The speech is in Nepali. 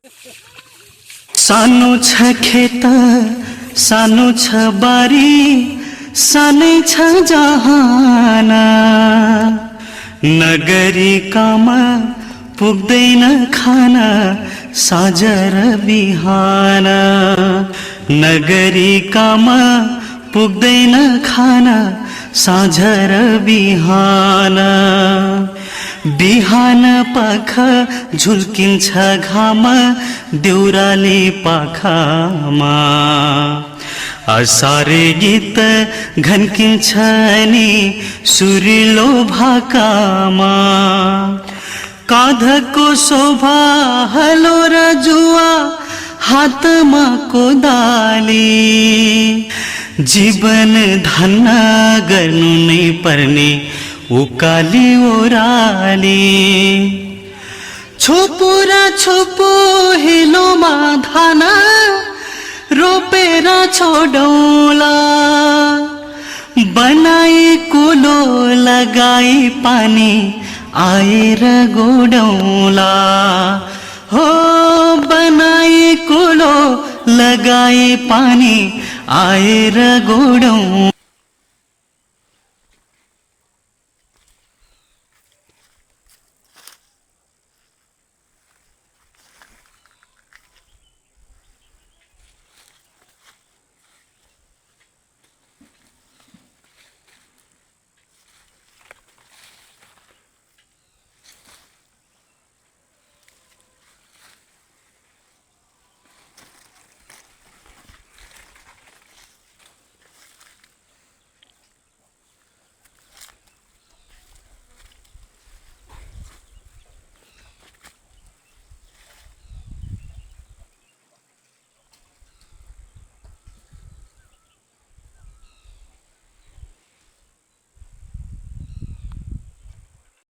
सानो छ खेत सानो छ बारी सानै छ जहान नगरी काम पुग्दैन खान साँझ र बिहान नगरी काम पुग्दैन खान साँझ र बिहान बिहान पख झुल्किन्छ घाम देउराली पाखामा असारे गीत घन्किन्छ नि सुरिलो भाकामा काँधको शोभा हलो र जुवा हातमा कोदाली जीवन धन्न गर्नु नै पर्ने उकाली ओराली छोपो र छोपो हिलोमा धान रोपेर छोडौला बनाई कुलो लगाई पानी आएर गोडौला हो बनाई कुलो लगाई पानी आएर गोडौला।